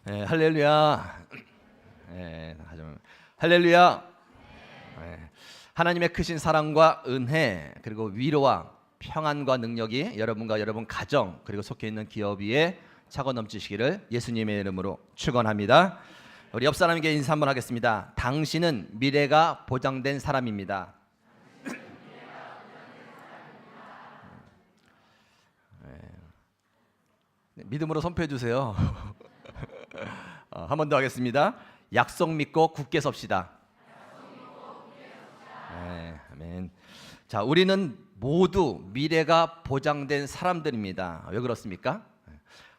할렐루야. 할렐루야. 하나님의 크신 사랑과 은혜 그리고 위로와 평안과 능력이 여러분과 여러분 가정 그리고 속해 있는 기업 위에 차고 넘치시기를 예수님의 이름으로 축원합니다. 우리 옆 사람에게 인사 한번 하겠습니다. 당신은 미래가 보장된 사람입니다. 믿음으로 선포해 주세요. 한 번 더 하겠습니다. 약속 믿고 굳게 섭시다. 아멘. 자, 우리는 모두 미래가 보장된 사람들입니다. 왜 그렇습니까?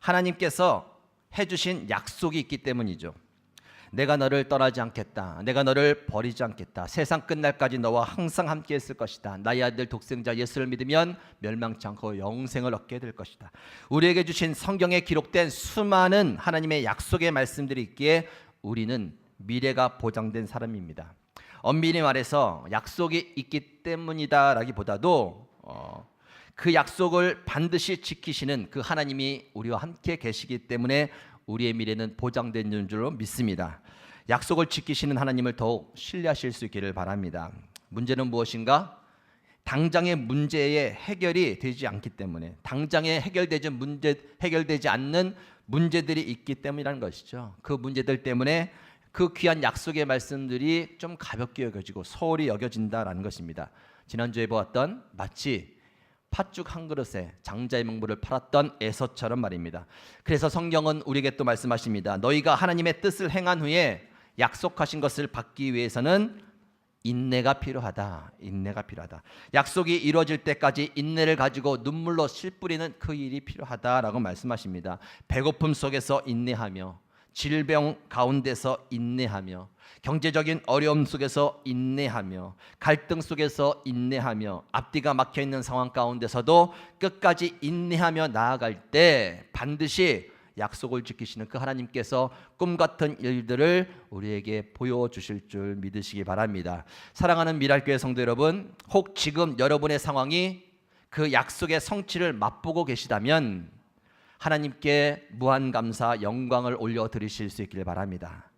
하나님께서 해주신 약속이 있기 때문이죠. 내가 너를 떠나지 않겠다. 내가 너를 버리지 않겠다. 세상 끝날까지 너와 항상 함께 있을 것이다. 나의 아들 독생자 예수를 믿으면 멸망치 않고 영생을 얻게 될 것이다. 우리에게 주신 성경에 기록된 수많은 하나님의 약속의 말씀들이 있기에 우리는 미래가 보장된 사람입니다. 엄밀히 말해서 약속이 있기 때문이다 라기보다도 그 약속을 반드시 지키시는 그 하나님이 우리와 함께 계시기 때문에 우리의 미래는 보장된 줄로 믿습니다. 약속을 지키시는 하나님을 더욱 신뢰하실 수 있기를 바랍니다. 문제는 무엇인가? 당장의 문제의 해결이 되지 않기 때문에, 당장에 해결되지 않는 문제들이 있기 때문이라는 것이죠. 그 문제들 때문에 그 귀한 약속의 말씀들이 좀 가볍게 여겨지고 소홀히 여겨진다라는 것입니다. 지난주에 보았던 마치 팥죽 한 그릇에 장자의 명분을 팔았던 에서처럼 말입니다. 그래서 성경은 우리에게 또 말씀하십니다. 너희가 하나님의 뜻을 행한 후에 약속하신 것을 받기 위해서는 인내가 필요하다. 인내가 필요하다. 약속이 이루어질 때까지 인내를 가지고 눈물로 씨 뿌리는 그 일이 필요하다라고 말씀하십니다. 배고픔 속에서 인내하며, 질병 가운데서 인내하며, 경제적인 어려움 속에서 인내하며, 갈등 속에서 인내하며, 앞뒤가 막혀있는 상황 가운데서도 끝까지 인내하며 나아갈 때 반드시 약속을 지키시는 그 하나님께서 꿈같은 일들을 우리에게 보여주실 줄 믿으시기 바랍니다. 사랑하는 미랄교회 성도 여러분, 혹 지금 여러분의 상황이 그 약속의 성취를 맛보고 계시다면 하나님께 무한 감사 영광을 올려드리실 수 있기를 바랍니다.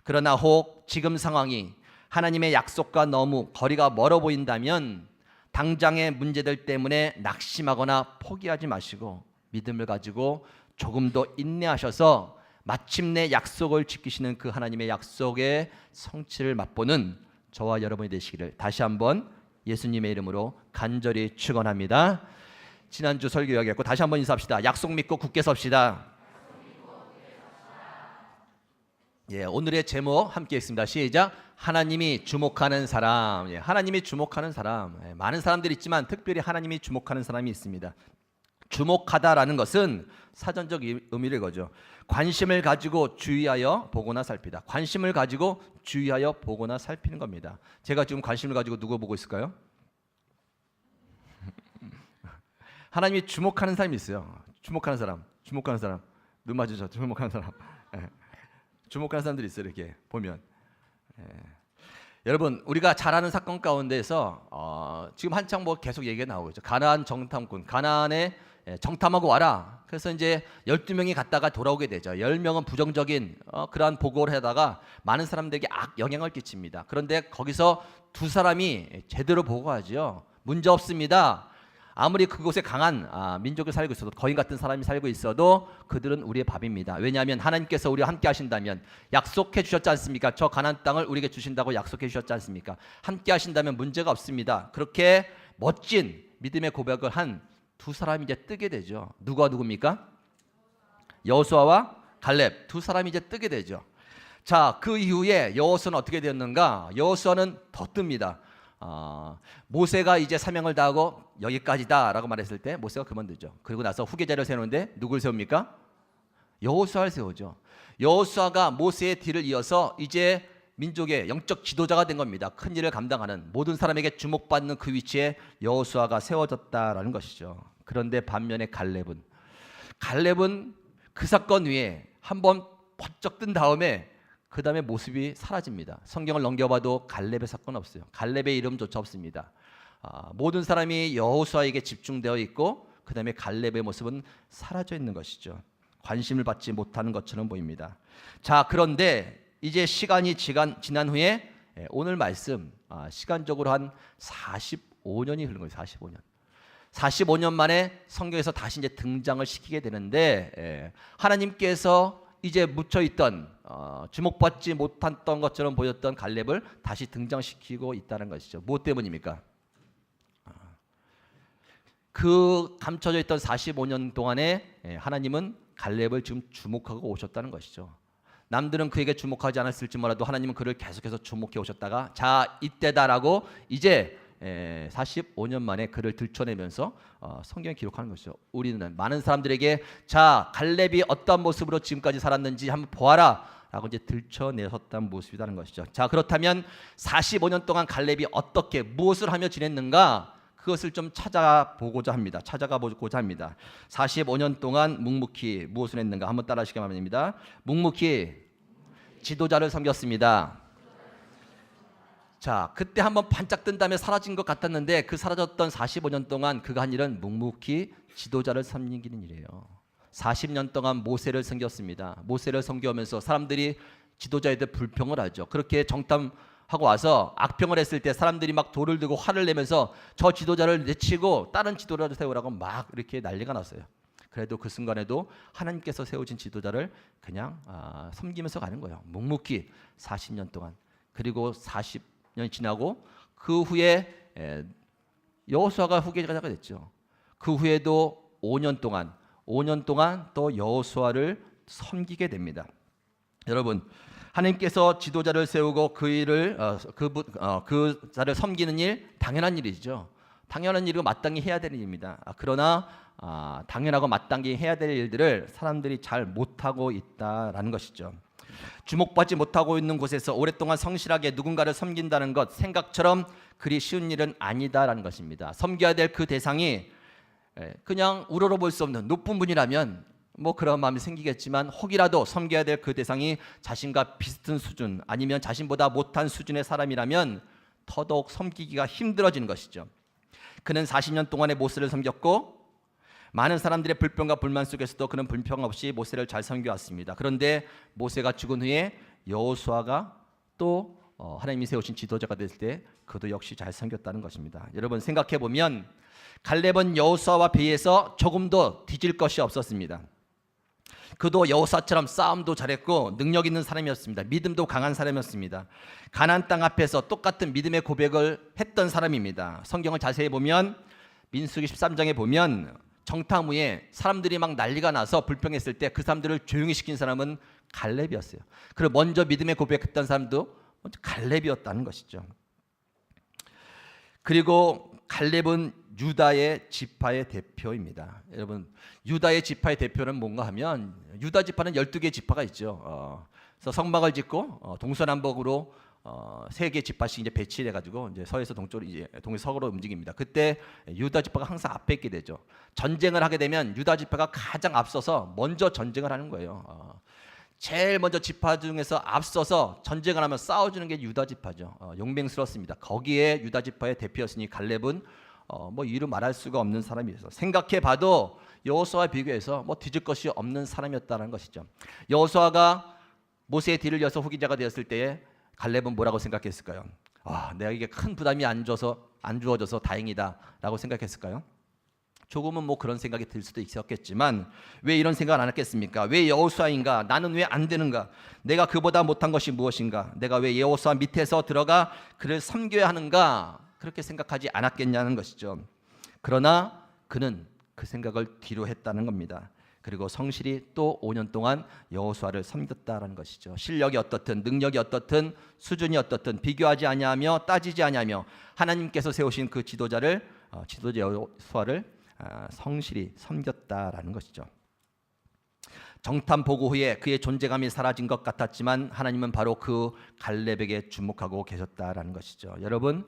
그러나 혹 지금 상황이 하나님의 약속과 너무 거리가 멀어 보인다면 당장의 문제들 때문에 낙심하거나 포기하지 마시고 믿음을 가지고 조금 더 인내하셔서 마침내 약속을 지키시는 그 하나님의 약속의 성취를 맛보는 저와 여러분이 되시기를 다시 한번 예수님의 이름으로 간절히 축원합니다. 지난주 설교 이야기했고 다시 한번 인사합시다. 약속 믿고 굳게 섭시다. 오늘의 제목 함께 읽습니다. 시작. 하나님이 주목하는 사람. 하나님이 주목하는 사람. 많은 사람들이 있지만 특별히 하나님이 주목하는 사람이 있습니다. 주목하다라는 것은 사전적 의미를 거죠. 관심을 가지고 주의하여 보거나 살피다. 관심을 가지고 주의하여 보거나 살피는 겁니다. 제가 지금 관심을 가지고 누구 보고 있을까요? 하나님이 주목하는 사람이 있어요. 주목하는 사람. 눈 맞으죠? 주목하는 사람. 주목하는 사람들이 있어요. 이렇게 보면. 여러분, 우리가 잘 아는 사건 가운데서 지금 한창 뭐 계속 얘기가 나오고 있죠. 가나안 정탐꾼, 가나안에 정탐하고 와라. 그래서 이제 12명이 갔다가 돌아오게 되죠. 10명은 부정적인 그러한 보고를 하다가 많은 사람들에게 영향을 끼칩니다. 그런데 거기서 두 사람이 제대로 보고하죠. 문제 없습니다. 아무리 그곳에 강한 민족이 살고 있어도, 거인 같은 사람이 살고 있어도 그들은 우리의 밥입니다. 왜냐하면 하나님께서 우리와 함께 하신다면, 약속해 주셨지 않습니까? 저 가나안 땅을 우리에게 주신다고 약속해 주셨지 않습니까? 함께 하신다면 문제가 없습니다. 그렇게 멋진 믿음의 고백을 한 두 사람이 이제 뜨게 되죠. 누굽니까? 여호수아와 갈렙 두 사람이 이제 뜨게 되죠. 자, 그 이후에 여호수아는 어떻게 되었는가? 여호수아는 더 뜹니다. 모세가 이제 사명을 다하고 여기까지다 라고 말했을 때 모세가 그만두죠. 그리고 나서 후계자를 세우는데 누굴 세웁니까? 여호수아를 세우죠. 여호수아가 모세의 뒤를 이어서 이제 민족의 영적 지도자가 된 겁니다. 큰 일을 감당하는, 모든 사람에게 주목받는 그 위치에 여호수아가 세워졌다라는 것이죠. 그런데 반면에 갈렙은 그 사건 위에 한번 번쩍 뜬 다음에 그 다음에 모습이 사라집니다. 성경을 넘겨봐도 갈렙의 사건 없어요. 갈렙의 이름조차 없습니다. 모든 사람이 여호수아에게 집중되어 있고 그 다음에 갈렙의 모습은 사라져 있는 것이죠. 관심을 받지 못하는 것처럼 보입니다. 자, 그런데 이제 시간이 지난 후에 오늘 말씀 시간적으로 한 45년이 흐른 거예요. 45년 만에 성경에서 다시 이제 등장을 시키게 되는데 하나님께서 이제 묻혀있던 주목받지 못했던 것처럼 보였던 갈렙을 다시 등장시키고 있다는 것이죠. 무엇 때문입니까? 그 감춰져 있던 45년 동안에 하나님은 갈렙을 지금 주목하고 오셨다는 것이죠. 남들은 그에게 주목하지 않았을지 몰라도 하나님은 그를 계속해서 주목해 오셨다가 자, 이때다라고 이제 45년 만에 그를 들춰내면서 성경에 기록하는 것이죠. 우리는 많은 사람들에게 자, 갈렙이 어떤 모습으로 지금까지 살았는지 한번 보아라 라고 이제 들춰내셨다는 모습이라는 것이죠. 자, 그렇다면 45년 동안 갈렙이 어떻게 무엇을 하며 지냈는가, 그것을 좀 찾아가 보고자 합니다. 45년 동안 묵묵히 무엇을 했는가 한번 따라하시기 바랍니다. 묵묵히 지도자를 섬겼습니다. 자, 그때 한번 반짝 뜬 다음에 사라진 것 같았는데 그 사라졌던 45년 동안 그가 한 일은 묵묵히 지도자를 섬기는 일이에요. 40년 동안 모세를 섬겼습니다. 모세를 섬겨오면서 사람들이 지도자에 대해 불평을 하죠. 그렇게 정탐하고 와서 악평을 했을 때 사람들이 막 돌을 들고 화를 내면서 저 지도자를 내치고 다른 지도자를 세우라고 막 이렇게 난리가 났어요. 그래도 그 순간에도 하나님께서 세우신 지도자를 그냥 섬기면서 가는 거예요. 묵묵히 40년 동안. 그리고 40년이 지나고 그 후에 여호수아가 후계자가 됐죠. 그 후에도 5년 동안 또 여호수아를 섬기게 됩니다. 여러분, 하나님께서 지도자를 세우고 그 자를 섬기는 일 당연한 일이죠. 당연한 일이고 마땅히 해야 되는 일입니다. 그러나 당연하고 마땅히 해야 될 일들을 사람들이 잘 못하고 있다라는 것이죠. 주목받지 못하고 있는 곳에서 오랫동안 성실하게 누군가를 섬긴다는 것, 생각처럼 그리 쉬운 일은 아니다라는 것입니다. 섬겨야 될 그 대상이 그냥 우러러볼 수 없는 높은 분이라면 뭐 그런 마음이 생기겠지만 혹이라도 섬겨야 될 그 대상이 자신과 비슷한 수준 아니면 자신보다 못한 수준의 사람이라면 더더욱 섬기기가 힘들어지는 것이죠. 그는 40년 동안의 모세를 섬겼고 많은 사람들의 불평과 불만 속에서도 그는 불평 없이 모세를 잘 섬겨왔습니다. 그런데 모세가 죽은 후에 여호수아가 또 하나님이 세우신 지도자가 됐을 때 그도 역시 잘 섬겼다는 것입니다. 여러분, 생각해 보면 갈렙은 여호수아와 비해서 조금도 뒤질 것이 없었습니다. 그도 여호수아처럼 싸움도 잘했고 능력 있는 사람이었습니다. 믿음도 강한 사람이었습니다. 가나안 땅 앞에서 똑같은 믿음의 고백을 했던 사람입니다. 성경을 자세히 보면 민수기 13장에 보면 정탐 후에 사람들이 막 난리가 나서 불평했을 때 그 사람들을 조용히 시킨 사람은 갈렙이었어요. 그리고 먼저 믿음의 고백했던 사람도 먼저 갈렙이었다는 것이죠. 그리고 갈렙은 유다의 지파의 대표입니다. 여러분, 유다의 지파의 대표는 뭔가 하면 유다 지파는 12개의 지파가 있죠. 그래서 성막을 짓고 동서남북으로 3개 지파씩 이제 배치해 가지고 이제 서에서 동쪽으로 이제 동서로 움직입니다. 그때 유다 지파가 항상 앞에 있게 되죠. 전쟁을 하게 되면 유다 지파가 가장 앞서서 먼저 전쟁을 하는 거예요. 제일 먼저 지파 중에서 앞서서 전쟁을 하면 싸워주는 게 유다 지파죠. 용맹스럽습니다. 거기에 유다 지파의 대표였으니 갈렙은 뭐 이루 말할 수가 없는 사람이어서 생각해봐도 여호수아와 비교해서 뭐 뒤질 것이 없는 사람이었다는 것이죠. 여호수아가 모세의 뒤를 이어서 후기자가 되었을 때에 갈렙은 뭐라고 생각했을까요? 내가 큰 부담이 안 주어져서 다행이다라고 생각했을까요? 조금은 뭐 그런 생각이 들 수도 있었겠지만 왜 이런 생각을 안 했겠습니까? 왜 여호수아인가? 나는 왜 안 되는가? 내가 그보다 못한 것이 무엇인가? 내가 왜 여호수아 밑에서 들어가 그를 섬겨야 하는가? 그렇게 생각하지 않았겠냐는 것이죠. 그러나 그는 그 생각을 뒤로 했다는 겁니다. 그리고 성실히 또 5년 동안 여호수아를 섬겼다라는 것이죠. 실력이 어떻든 능력이 어떻든 수준이 어떻든 비교하지 아니하며 따지지 아니하며 하나님께서 세우신 그 지도자 여호수아를 성실히 섬겼다라는 것이죠. 정탐 보고 후에 그의 존재감이 사라진 것 같았지만 하나님은 바로 그 갈렙에게 주목하고 계셨다라는 것이죠. 여러분,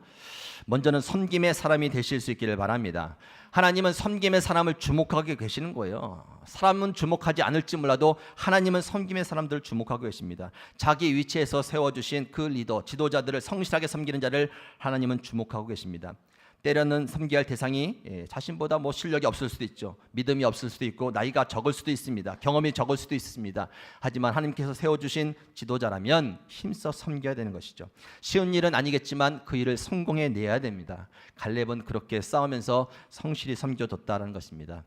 먼저는 섬김의 사람이 되실 수 있기를 바랍니다. 하나님은 섬김의 사람을 주목하고 계시는 거예요. 사람은 주목하지 않을지 몰라도 하나님은 섬김의 사람들을 주목하고 계십니다. 자기 위치에서 세워주신 그 리더, 지도자들을 성실하게 섬기는 자를 하나님은 주목하고 계십니다. 때로는 섬겨야 할 대상이 자신보다 뭐 실력이 없을 수도 있죠. 믿음이 없을 수도 있고 나이가 적을 수도 있습니다. 경험이 적을 수도 있습니다. 하지만 하나님께서 세워주신 지도자라면 힘써 섬겨야 되는 것이죠. 쉬운 일은 아니겠지만 그 일을 성공해내야 됩니다. 갈렙은 그렇게 싸우면서 성실히 섬겨줬다는 것입니다.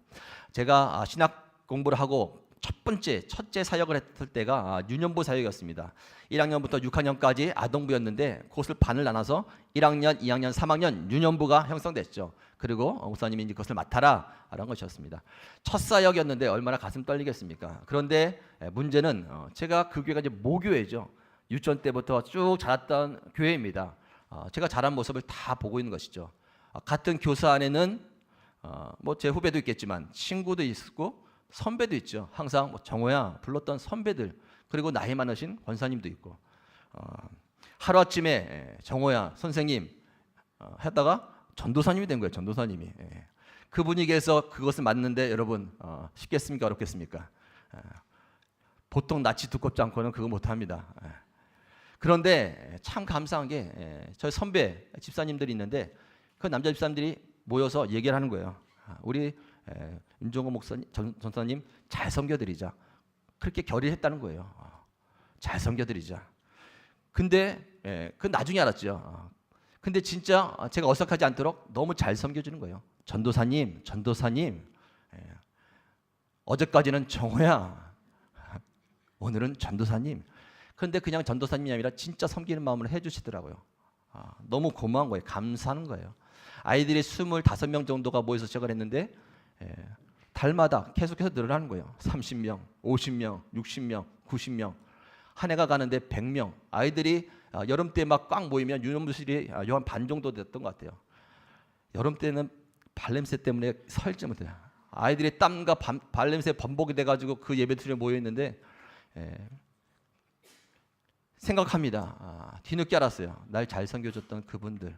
제가 신학 공부를 하고 첫째 사역을 했을 때가 유년부 사역이었습니다. 1학년부터 6학년까지 아동부였는데 그것을 반을 나눠서 1학년, 2학년, 3학년 유년부가 형성됐죠. 그리고 목사님이 이제 그것을 맡아라 라는 것이었습니다. 첫 사역이었는데 얼마나 가슴 떨리겠습니까? 그런데 문제는 제가 그 교회가 이제 모교회죠. 유치원 때부터 쭉 자랐던 교회입니다. 제가 자란 모습을 다 보고 있는 것이죠. 같은 교사 안에는 뭐 제 후배도 있겠지만 친구도 있고 선배도 있죠. 항상 뭐 정호야 불렀던 선배들, 그리고 나이 많으신 권사님도 있고, 하루아침에 정호야 선생님 했다가 전도사님이 된 거예요. 전도사님이. 그 분위기에서 그것을 맡는데 여러분 쉽겠습니까? 어렵겠습니까? 보통 낯이 두껍지 않고는 그거 못합니다. 그런데 참 감사한 게 저희 선배 집사님들이 있는데 그 남자 집사님들이 모여서 얘기를 하는 거예요. 우리 윤종호 목사님, 전사님 잘 섬겨드리자. 그렇게 결의했다는 거예요. 잘 섬겨드리자. 근데 그 나중에 알았죠. 근데 진짜 제가 어색하지 않도록 너무 잘 섬겨주는 거예요. 전도사님, 어제까지는 정호야, 오늘은 전도사님. 그런데 그냥 전도사님이 아니라 진짜 섬기는 마음으로 해주시더라고요. 너무 고마운 거예요. 감사하는 거예요. 아이들이 25명 정도가 모여서 시작을 했는데 달마다 계속해서 늘어나는 거예요. 30명, 50명, 60명, 90명. 한 해가 가는데 100명. 아이들이 여름 때 막 꽉 모이면 유년부실이 한 반 정도 됐던 것 같아요. 여름 때는 발냄새 때문에 설지 못해요. 아이들이 땀과 발냄새 번복이 돼가지고 그 예배드리에 모여 있는데 생각합니다. 뒤늦게 알았어요. 날 잘 섬겨줬던 그분들.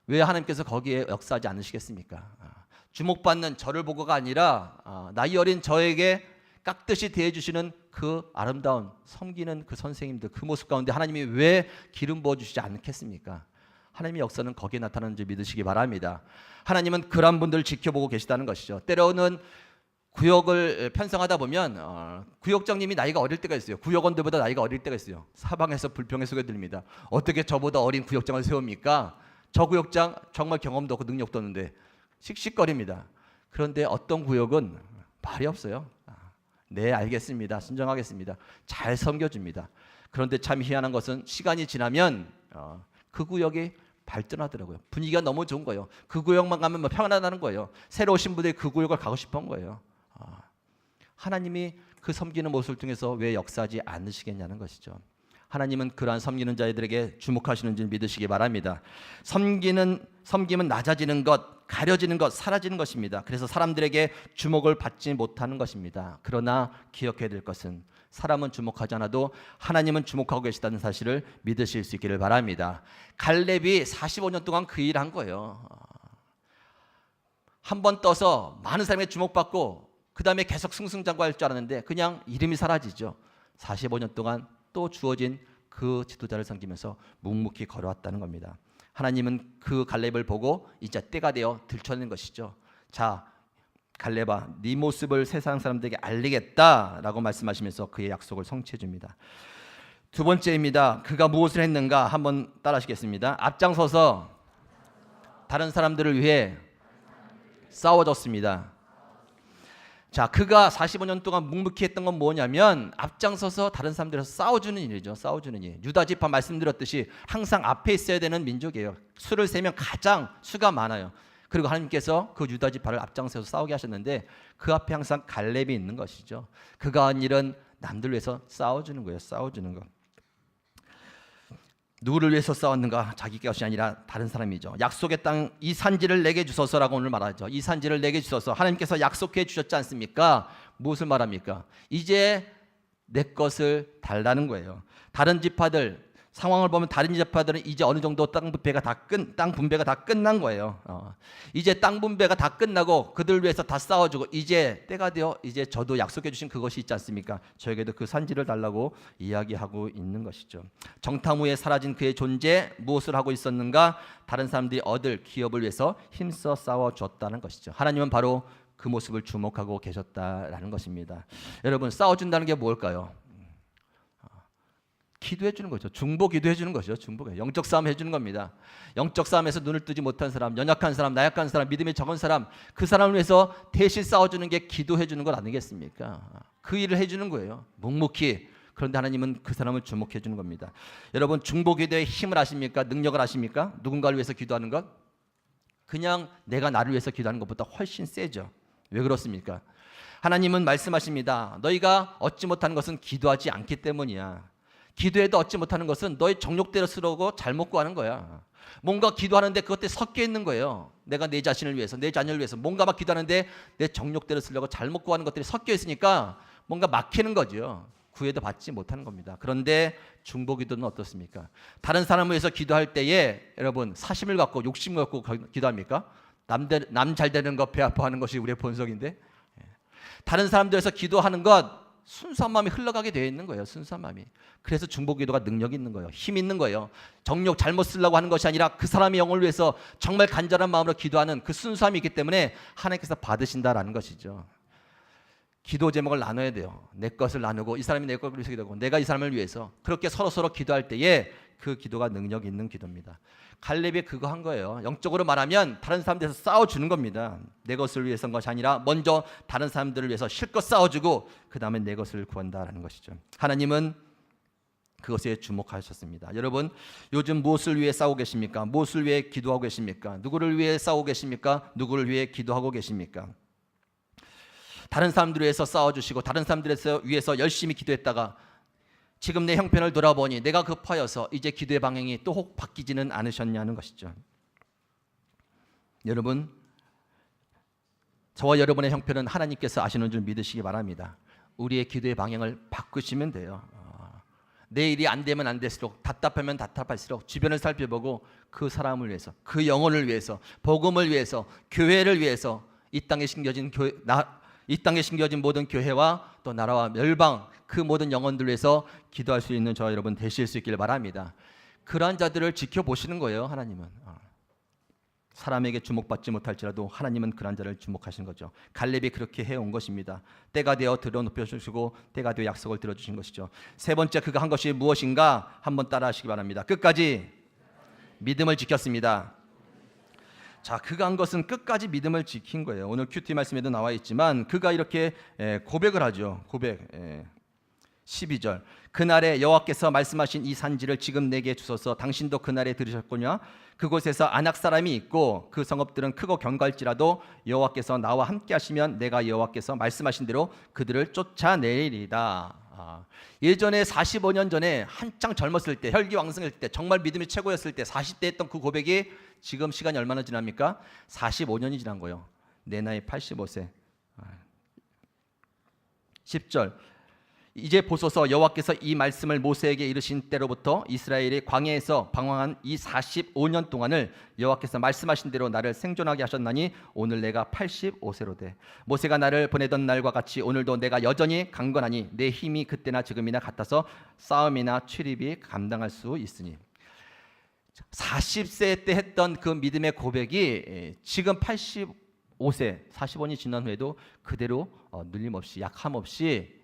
왜 하나님께서 거기에 역사하지 않으시겠습니까? 주목받는 저를 보고가 아니라 나이 어린 저에게 깍듯이 대해주시는 그 아름다운 섬기는 그 선생님들, 그 모습 가운데 하나님이 왜 기름 부어주시지 않겠습니까? 하나님의 역사는 거기에 나타나는 줄 믿으시기 바랍니다. 하나님은 그런 분들을 지켜보고 계시다는 것이죠. 때로는 구역을 편성하다 보면 구역장님이 나이가 어릴 때가 있어요. 구역원들보다 나이가 어릴 때가 있어요. 사방에서 불평의 소리가 들립니다. 어떻게 저보다 어린 구역장을 세웁니까? 저 구역장 정말 경험도 없고 능력도 없는데 씩씩거립니다. 그런데 어떤 구역은 말이 없어요. 네, 알겠습니다. 순종하겠습니다. 잘 섬겨줍니다. 그런데 참 희한한 것은 시간이 지나면 그 구역이 발전하더라고요. 분위기가 너무 좋은 거예요. 그 구역만 가면 뭐 평안하다는 거예요. 새로 오신 분들이 그 구역을 가고 싶은 거예요. 하나님이 그 섬기는 모습을 통해서 왜 역사하지 않으시겠냐는 것이죠. 하나님은 그러한 섬기는 자들에게 주목하시는 줄 믿으시기 바랍니다. 섬김은 낮아지는 것, 가려지는 것, 사라지는 것입니다. 그래서 사람들에게 주목을 받지 못하는 것입니다. 그러나 기억해야 될 것은 사람은 주목하지 않아도 하나님은 주목하고 계시다는 사실을 믿으실 수 있기를 바랍니다. 갈렙이 45년 동안 그 일을 한 거예요. 한 번 떠서 많은 사람에게 주목받고 그 다음에 계속 승승장구할 줄 알았는데 그냥 이름이 사라지죠. 45년 동안 또 주어진 그 지도자를 섬기면서 묵묵히 걸어왔다는 겁니다. 하나님은 그 갈렙을 보고 이제 때가 되어 들춰낸 것이죠. 자, 갈렙아, 네 모습을 세상 사람들에게 알리겠다라고 말씀하시면서 그의 약속을 성취해 줍니다. 두 번째입니다. 그가 무엇을 했는가 한번 따라하시겠습니다. 앞장서서 다른 사람들을 위해 싸워줬습니다. 자, 그가 45년 동안 묵묵히 했던 건 뭐냐면 앞장서서 다른 사람들에서 싸워주는 일이죠. 싸워주는 일. 유다 지파 말씀드렸듯이 항상 앞에 있어야 되는 민족이에요. 수를 세면 가장 수가 많아요. 그리고 하나님께서 그 유다 지파를 앞장서서 싸우게 하셨는데 그 앞에 항상 갈렙이 있는 것이죠. 그가 한 일은 남들 위해서 싸워주는 거예요. 싸워주는 거. 누구를 위해서 싸웠는가? 자기 것이 아니라 다른 사람이죠. 약속의 땅 이 산지를 내게 주소서라고 오늘 말하죠. 이 산지를 내게 주소서. 하나님께서 약속해 주셨지 않습니까? 무엇을 말합니까? 이제 내 것을 달라는 거예요. 다른 지파들 상황을 보면 다른 지파들은 이제 어느 정도 땅 분배가 다 끝난 거예요. 이제 땅 분배가 다 끝나고 그들 위해서 다 싸워주고 이제 때가 되어 이제 저도 약속해 주신 그것이 있지 않습니까? 저에게도 그 산지를 달라고 이야기하고 있는 것이죠. 정탐 후에 사라진 그의 존재, 무엇을 하고 있었는가? 다른 사람들이 얻을 기업을 위해서 힘써 싸워줬다는 것이죠. 하나님은 바로 그 모습을 주목하고 계셨다라는 것입니다. 여러분, 싸워준다는 게 뭘까요? 기도해 주는 거죠. 중보 기도해 주는 거죠. 중보. 영적 싸움 해 주는 겁니다. 영적 싸움에서 눈을 뜨지 못한 사람, 연약한 사람, 나약한 사람, 믿음이 적은 사람, 그 사람을 위해서 대신 싸워 주는 게 기도해 주는 것 아니겠습니까? 그 일을 해 주는 거예요. 묵묵히. 그런데 하나님은 그 사람을 주목해 주는 겁니다. 여러분, 중보 기도의 힘을 아십니까? 능력을 아십니까? 누군가를 위해서 기도하는 것? 그냥 내가 나를 위해서 기도하는 것보다 훨씬 세죠. 왜 그렇습니까? 하나님은 말씀하십니다. 너희가 얻지 못하는 것은 기도하지 않기 때문이야. 기도해도 얻지 못하는 것은 너의 정욕대로 쓰려고 잘못 구하는 거야. 뭔가 기도하는데 그것에 섞여 있는 거예요. 내가 내 자신을 위해서, 내 자녀를 위해서 뭔가 막 기도하는데 내 정욕대로 쓰려고 잘못 구하는 것들이 섞여 있으니까 뭔가 막히는 거죠. 구해도 받지 못하는 겁니다. 그런데 중보 기도는 어떻습니까? 다른 사람을 위해서 기도할 때에 여러분 사심을 갖고 욕심을 갖고 기도합니까? 남 잘 되는 거 배 아파하는 것이 우리의 본성인데, 다른 사람들 위해서 기도하는 것 순수한 마음이 흘러가게 되어 있는 거예요. 순수한 마음이. 그래서 중보 기도가 능력 있는 거예요. 힘 있는 거예요. 정욕 잘못 쓰려고 하는 것이 아니라 그 사람의 영혼을 위해서 정말 간절한 마음으로 기도하는 그 순수함이 있기 때문에 하나님께서 받으신다라는 것이죠. 기도 제목을 나눠야 돼요. 내 것을 나누고 이 사람이 내 것을 위해서 기도하고 내가 이 사람을 위해서 그렇게 서로 기도할 때에 그 기도가 능력 있는 기도입니다. 갈렙이 그거 한 거예요. 영적으로 말하면 다른 사람들에서 싸워주는 겁니다. 내 것을 위해서인 것이 아니라 먼저 다른 사람들을 위해서 실컷 싸워주고 그 다음에 내 것을 구한다라는 것이죠. 하나님은 그것에 주목하셨습니다. 여러분, 요즘 무엇을 위해 싸우고 계십니까? 무엇을 위해 기도하고 계십니까? 누구를 위해 싸우고 계십니까? 누구를 위해 기도하고 계십니까? 다른 사람들을 위해서 싸워주시고 다른 사람들을 위해서 열심히 기도했다가 지금 내 형편을 돌아보니 내가 급하여서 이제 기도의 방향이 또 혹 바뀌지는 않으셨냐는 것이죠. 여러분, 저와 여러분의 형편은 하나님께서 아시는 줄 믿으시기 바랍니다. 우리의 기도의 방향을 바꾸시면 돼요. 내 일이 안 되면 안 될수록, 답답하면 답답할수록 주변을 살펴보고 그 사람을 위해서, 그 영혼을 위해서, 복음을 위해서, 교회를 위해서, 이 땅에 심겨진 모든 교회와 또 나라와 멸방 그 모든 영혼들 위해서 기도할 수 있는 저와 여러분 되실 수 있기를 바랍니다. 그러한 자들을 지켜보시는 거예요. 하나님은 사람에게 주목받지 못할지라도 하나님은 그러한 자를 주목하시는 거죠. 갈렙이 그렇게 해온 것입니다. 때가 되어 들어 높여주시고 때가 되어 약속을 들어주신 것이죠. 세 번째 그가 한 것이 무엇인가 한번 따라하시기 바랍니다. 끝까지 믿음을 지켰습니다. 자, 그가 한 것은 끝까지 믿음을 지킨 거예요. 오늘 큐티 말씀에도 나와 있지만 그가 이렇게 고백을 하죠. 고백 12절. 그날에 여호와께서 말씀하신 이 산지를 지금 내게 주소서. 당신도 그날에 들으셨거냐? 그곳에서 아낙 사람이 있고 그 성읍들은 크고 견고할지라도 여호와께서 나와 함께 하시면 내가 여호와께서 말씀하신 대로 그들을 쫓아내리리다. 예전에 45년 전에 한창 젊었을 때, 혈기왕성할 때, 정말 믿음이 최고였을 때 40대 했던 그 고백이 지금 시간이 얼마나 지납니까? 45년이 지난 거예요. 내 나이 85세. 10절. 이제 보소서 여호와께서 이 말씀을 모세에게 이르신 때로부터 이스라엘이 광야에서 방황한 이 45년 동안을 여호와께서 말씀하신 대로 나를 생존하게 하셨나니 오늘 내가 85세로 돼. 모세가 나를 보내던 날과 같이 오늘도 내가 여전히 강건하니 내 힘이 그때나 지금이나 같아서 싸움이나 출입이 감당할 수 있으니. 40세 때 했던 그 믿음의 고백이 지금 85세 45년이 지난 후에도 그대로 눌림없이 약함 없이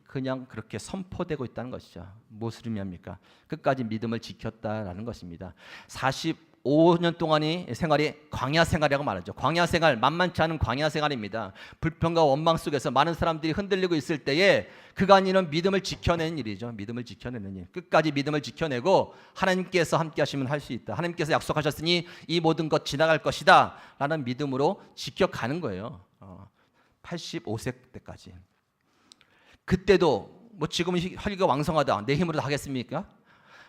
그냥 그렇게 선포되고 있다는 것이죠. 무엇을 의미합니까? 끝까지 믿음을 지켰다라는 것입니다. 45년 동안의 생활이 광야 생활이라고 말하죠. 광야 생활, 만만치 않은 광야 생활입니다. 불평과 원망 속에서 많은 사람들이 흔들리고 있을 때에 그가 이는 믿음을 지켜내는 일이죠. 믿음을 지켜내는 일. 끝까지 믿음을 지켜내고 하나님께서 함께 하시면 할 수 있다. 하나님께서 약속하셨으니 이 모든 것 지나갈 것이다 라는 믿음으로 지켜가는 거예요. 85세 때까지. 그때도 뭐 지금은 혈기가 왕성하다 내 힘으로 다 하겠습니까?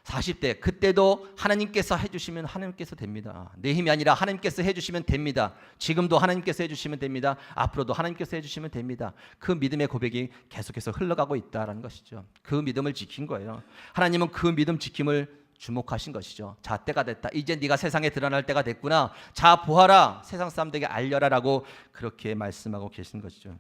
40대 그때도 하나님께서 해주시면 하나님께서 됩니다. 내 힘이 아니라 하나님께서 해주시면 됩니다. 지금도 하나님께서 해주시면 됩니다. 앞으로도 하나님께서 해주시면 됩니다. 그 믿음의 고백이 계속해서 흘러가고 있다는 것이죠. 그 믿음을 지킨 거예요. 하나님은 그 믿음 지킴을 주목하신 것이죠. 자, 때가 됐다. 이제 네가 세상에 드러날 때가 됐구나. 자, 보아라. 세상 사람들에게 알려라라고 그렇게 말씀하고 계신 것이죠.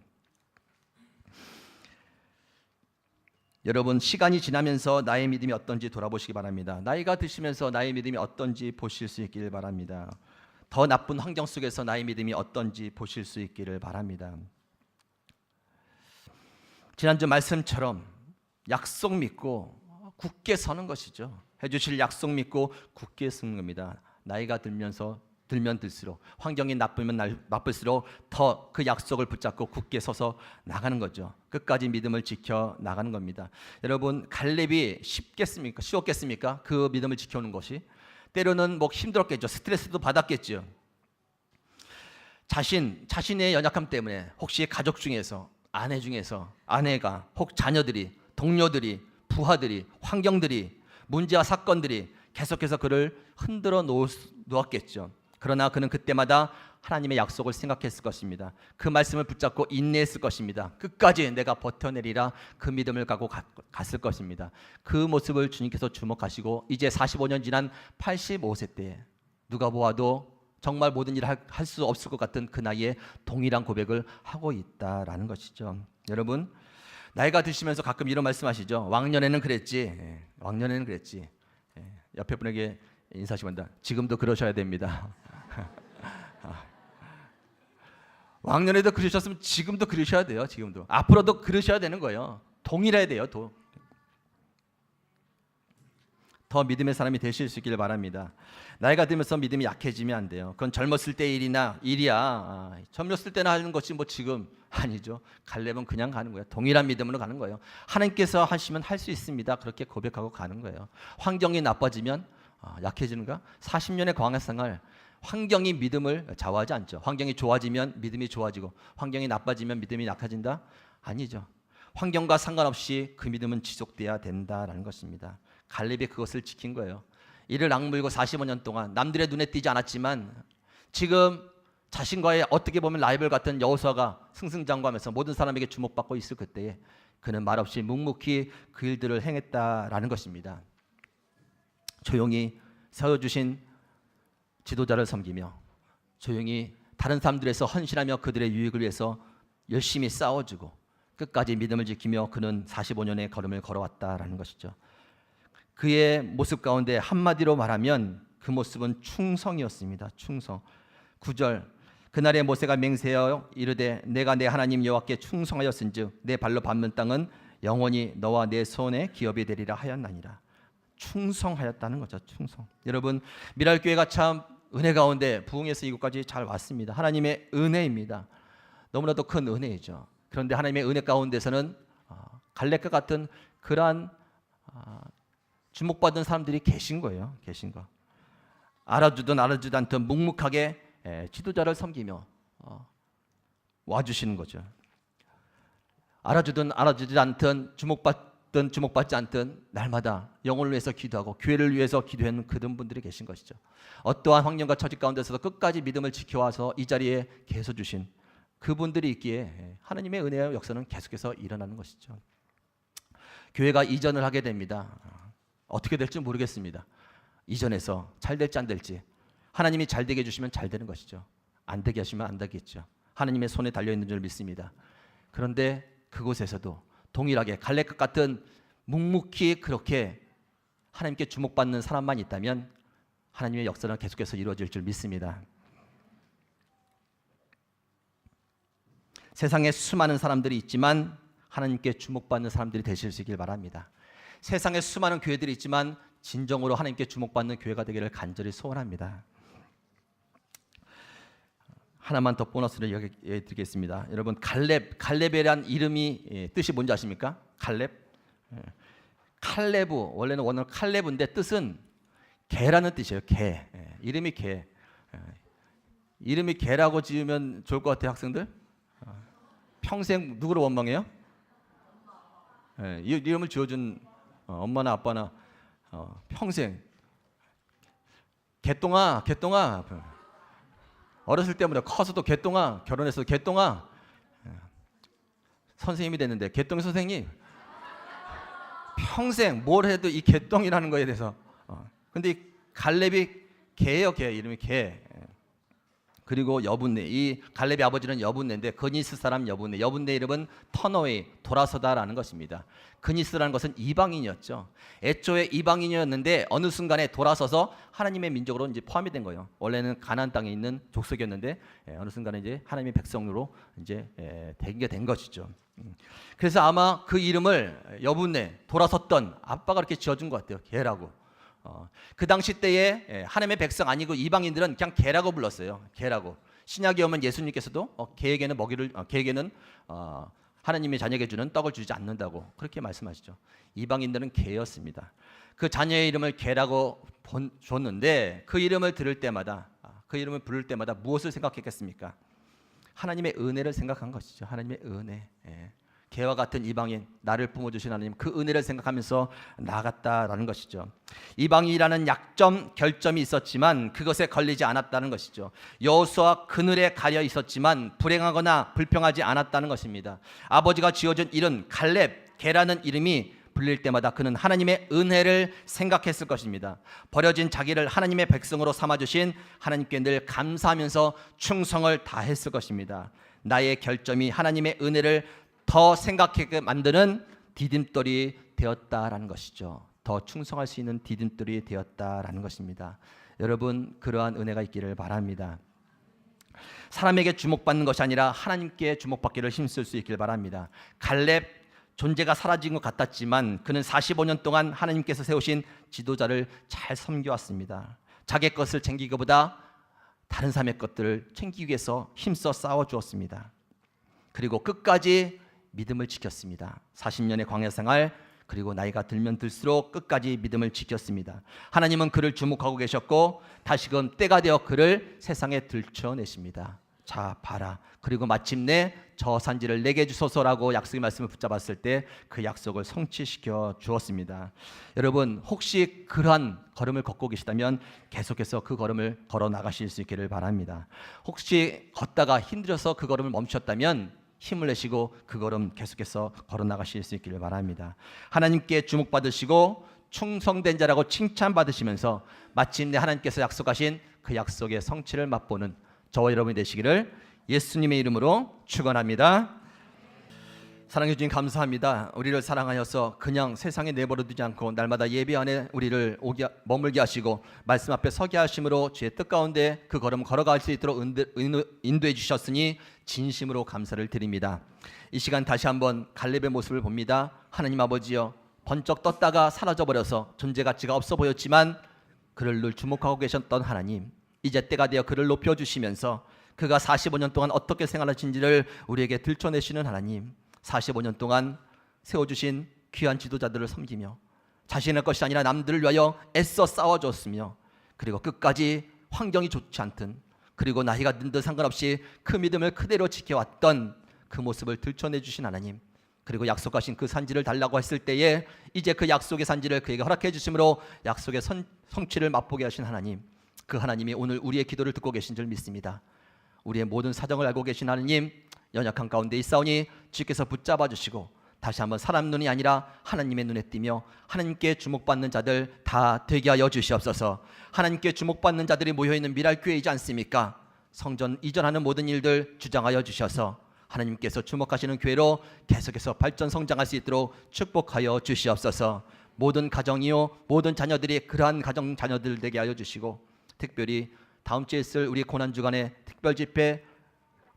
여러분, 시간이 지나면서 나의 믿음이 어떤지 돌아보시기 바랍니다. 나이가 드시면서 나의 믿음이 어떤지 보실 수 있기를 바랍니다. 더 나쁜 환경 속에서 나의 믿음이 어떤지 보실 수 있기를 바랍니다. 지난주 말씀처럼 약속 믿고 굳게 서는 것이죠. 해주실 약속 믿고 굳게 서는 겁니다. 나이가 들면 들수록, 환경이 나쁘면 나쁠수록 더 그 약속을 붙잡고 굳게 서서 나가는 거죠. 끝까지 믿음을 지켜 나가는 겁니다. 여러분, 갈렙이 쉬웠겠습니까? 그 믿음을 지켜오는 것이. 때로는 뭐 힘들었겠죠. 스트레스도 받았겠죠. 자신의 연약함 때문에 혹시 가족 중에서, 아내 중에서, 아내가, 혹 자녀들이, 동료들이, 부하들이, 환경들이, 문제와 사건들이 계속해서 그를 흔들어 놓았겠죠. 그러나 그는 그때마다 하나님의 약속을 생각했을 것입니다. 그 말씀을 붙잡고 인내했을 것입니다. 끝까지 내가 버텨내리라, 그 믿음을 갖고 갔을 것입니다. 그 모습을 주님께서 주목하시고 이제 45년 지난 85세 때에 누가 보아도 정말 모든 일을 할 수 없을 것 같은 그 나이에 동일한 고백을 하고 있다라는 것이죠. 여러분, 나이가 드시면서 가끔 이런 말씀하시죠. 왕년에는 그랬지. 왕년에는 그랬지. 옆에 분에게 인사하시면 한다. 지금도 그러셔야 됩니다. 왕년에도 그러셨으면 지금도 그러셔야 돼요. 지금도 앞으로도 그러셔야 되는 거예요. 동일해야 돼요. 더 믿음의 사람이 되실 수 있기를 바랍니다. 나이가 들면서 믿음이 약해지면 안 돼요. 그건 젊었을 때 일이야. 젊었을 때나 하는 것이 뭐 지금 아니죠. 갈렙은 그냥 가는 거예요. 동일한 믿음으로 가는 거예요. 하나님께서 하시면 할 수 있습니다. 그렇게 고백하고 가는 거예요. 환경이 나빠지면 약해지는가? 40년의 광야 생활, 환경이 믿음을 좌우하지 않죠. 환경이 좋아지면 믿음이 좋아지고 환경이 나빠지면 믿음이 약해진다? 아니죠. 환경과 상관없이 그 믿음은 지속돼야 된다라는 것입니다. 갈렙이 그것을 지킨 거예요. 이를 악물고 45년 동안 남들의 눈에 띄지 않았지만 지금 자신과의 어떻게 보면 라이벌 같은 여호수아가 승승장구하면서 모든 사람에게 주목받고 있을 그때에 그는 말없이 묵묵히 그 일들을 행했다라는 것입니다. 조용히 세워주신 지도자를 섬기며 조용히 다른 사람들에서 헌신하며 그들의 유익을 위해서 열심히 싸워주고 끝까지 믿음을 지키며 그는 45년의 걸음을 걸어왔다라는 것이죠. 그의 모습 가운데 한마디로 말하면 그 모습은 충성이었습니다. 충성. 9절, 그날에 모세가 맹세하여 이르되 내가 내 하나님 여호와께 충성하였은즉 내 발로 밟는 땅은 영원히 너와 내 손에 기업이 되리라 하였나니라. 충성하였다는 거죠. 충성. 여러분, 미랄교회가 참 은혜 가운데 부흥에서 이곳까지 잘 왔습니다. 하나님의 은혜입니다. 너무나도 큰 은혜이죠. 그런데 하나님의 은혜 가운데서는 갈렙과 같은 그러한 주목받은 사람들이 계신 거예요. 계신 거. 알아주든 알아주지 않든 묵묵하게 지도자를 섬기며 와주시는 거죠. 알아주든 알아주지 않든 주목받든 주목받지 않든 날마다 영혼을 위해서 기도하고 교회를 위해서 기도하는 그런 분들이 계신 것이죠. 어떠한 환경과 처지 가운데서도 끝까지 믿음을 지켜와서 이 자리에 계속 주신 그분들이 있기에 하나님의 은혜의 역사는 계속해서 일어나는 것이죠. 교회가 이전을 하게 됩니다. 어떻게 될지 모르겠습니다. 이전에서 잘 될지 안 될지 하나님이 잘 되게 해주시면 잘 되는 것이죠. 안 되게 하시면 안 되겠죠. 하나님의 손에 달려있는 줄 믿습니다. 그런데 그곳에서도 동일하게 갈렙과 같은 묵묵히 그렇게 하나님께 주목받는 사람만 있다면 하나님의 역사는 계속해서 이루어질 줄 믿습니다. 세상에 수많은 사람들이 있지만 하나님께 주목받는 사람들이 되실 수 있길 바랍니다. 세상에 수많은 교회들이 있지만 진정으로 하나님께 주목받는 교회가 되기를 간절히 소원합니다. 하나만 더 보너스를 얘기해 드리겠습니다. 여러분, 갈렙이란 이름이 뜻이 뭔지 아십니까? 갈렙. 칼레브, 원래는 원어로 칼레브인데 뜻은 개라는 뜻이에요. 개. 이름이 개. 이름이 개라고 지으면 좋을 것 같아요, 학생들. 평생 누구를 원망해요? 이 이름을 지어준 엄마나 아빠나 평생 개똥아 어렸을 때부터 커서도 개똥아, 결혼해서 개똥아, 선생님이 됐는데 개똥 선생님 평생 뭘 해도 이 개똥이라는 거에 대해서 근데 이 갈렙이 개예요, 개. 이름이 개. 그리고 여분네, 이 갈렙의 아버지는 여분네인데 그니스 사람 여분네, 여분네 이름은 턴어웨이, 돌아서다라는 것입니다. 그니스라는 것은 이방인이었죠. 애초에 이방인이었는데 어느 순간에 돌아서서 하나님의 민족으로 이제 포함이 된 거예요. 원래는 가나안 땅에 있는 족속이었는데 어느 순간에 이제 하나님의 백성으로 이제 되게 된 것이죠. 그래서 아마 그 이름을 여분네, 돌아섰던 아빠가 그렇게 지어준 것 같아요. 개라고. 그 당시 때에 하나님의 백성 아니고 이방인들은 그냥 개라고 불렀어요. 개라고. 신약에 오면 예수님께서도 개에게는 먹이를 개에게는 하나님의 자녀에게 주는 떡을 주지 않는다고 그렇게 말씀하시죠. 이방인들은 개였습니다. 그 자녀의 이름을 개라고 줬는데 그 이름을 들을 때마다 그 이름을 부를 때마다 무엇을 생각했겠습니까? 하나님의 은혜를 생각한 것이죠. 하나님의 은혜. 개와 같은 이방인, 나를 품어주신 하나님, 그 은혜를 생각하면서 나아갔다라는 것이죠. 이방인이라는 약점, 결점이 있었지만 그것에 걸리지 않았다는 것이죠. 여호수아 그늘에 가려 있었지만 불행하거나 불평하지 않았다는 것입니다. 아버지가 지어준 이름 갈렙, 개라는 이름이 불릴 때마다 그는 하나님의 은혜를 생각했을 것입니다. 버려진 자기를 하나님의 백성으로 삼아주신 하나님께 늘 감사하면서 충성을 다했을 것입니다. 나의 결점이 하나님의 은혜를 더 생각하게 만드는 디딤돌이 되었다라는 것이죠. 더 충성할 수 있는 디딤돌이 되었다라는 것입니다. 여러분, 그러한 은혜가 있기를 바랍니다. 사람에게 주목받는 것이 아니라 하나님께 주목받기를 힘쓸 수 있기를 바랍니다. 갈렙 존재가 사라진 것 같았지만 그는 45년 동안 하나님께서 세우신 지도자를 잘 섬겨왔습니다. 자기 것을 챙기기보다 다른 사람의 것들을 챙기기 위해서 힘써 싸워주었습니다. 그리고 끝까지 믿음을 지켰습니다. 40년의 광야 생활, 그리고 나이가 들면 들수록 끝까지 믿음을 지켰습니다. 하나님은 그를 주목하고 계셨고 다시금 때가 되어 그를 세상에 들춰내십니다. 자, 봐라. 그리고 마침내 저 산지를 내게 주소서라고 약속의 말씀을 붙잡았을 때 그 약속을 성취시켜 주었습니다. 여러분, 혹시 그러한 걸음을 걷고 계시다면 계속해서 그 걸음을 걸어 나가실 수 있기를 바랍니다. 혹시 걷다가 힘들어서 그 걸음을 멈췄다면 힘을 내시고 그 걸음 계속해서 걸어 나가실 수 있기를 바랍니다. 하나님께 주목받으시고 충성된 자라고 칭찬받으시면서 마침내 하나님께서 약속하신 그 약속의 성취를 맛보는 저와 여러분이 되시기를 예수님의 이름으로 축원합니다. 사랑해 주님 감사합니다. 우리를 사랑하여서 그냥 세상에 내버려 두지 않고 날마다 예배 안에 우리를 머물게 하시고 말씀 앞에 서게 하심으로 주의 뜻 가운데 그 걸음 걸어갈 수 있도록 인도해 주셨으니 진심으로 감사를 드립니다. 이 시간 다시 한번 갈렙의 모습을 봅니다. 하나님 아버지여, 번쩍 떴다가 사라져버려서 존재 가치가 없어 보였지만 그를 늘 주목하고 계셨던 하나님, 이제 때가 되어 그를 높여주시면서 그가 45년 동안 어떻게 생활하신지를 우리에게 들춰내시는 하나님, 45년 동안 세워주신 귀한 지도자들을 섬기며 자신의 것이 아니라 남들을 위하여 애써 싸워줬으며 그리고 끝까지 환경이 좋지 않든 그리고 나이가 든 듯 상관없이 그 믿음을 그대로 지켜왔던 그 모습을 들춰내주신 하나님, 그리고 약속하신 그 산지를 달라고 했을 때에 이제 그 약속의 산지를 그에게 허락해 주심으로 약속의 성취를 맛보게 하신 하나님, 그 하나님이 오늘 우리의 기도를 듣고 계신 줄 믿습니다. 우리의 모든 사정을 알고 계신 하나님, 연약한 가운데 있사오니 주께서 붙잡아 주시고 다시 한번 사람 눈이 아니라 하나님의 눈에 띄며 하나님께 주목받는 자들 다 되게 하여 주시옵소서. 하나님께 주목받는 자들이 모여있는 미랄교회이지 않습니까? 성전 이전하는 모든 일들 주장하여 주셔서 하나님께서 주목하시는 교회로 계속해서 발전 성장할 수 있도록 축복하여 주시옵소서. 모든 가정이요 모든 자녀들이 그러한 가정 자녀들 되게 하여 주시고 특별히 다음 주에 있을 우리 고난주간의 특별 집회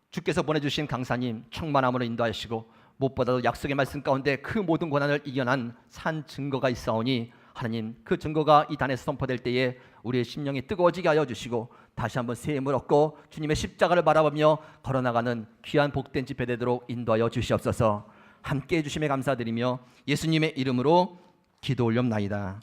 주께서 보내주신 강사님 충만함으로 인도하시고 무엇보다도 약속의 말씀 가운데 그 모든 고난을 이겨난 산 증거가 있사오니 하나님, 그 증거가 이 단에서 선포될 때에 우리의 심령이 뜨거워지게 하여 주시고 다시 한번 새 힘을 얻고 주님의 십자가를 바라보며 걸어나가는 귀한 복된 집회 되도록 인도하여 주시옵소서. 함께해 주심에 감사드리며 예수님의 이름으로 기도 올렵나이다.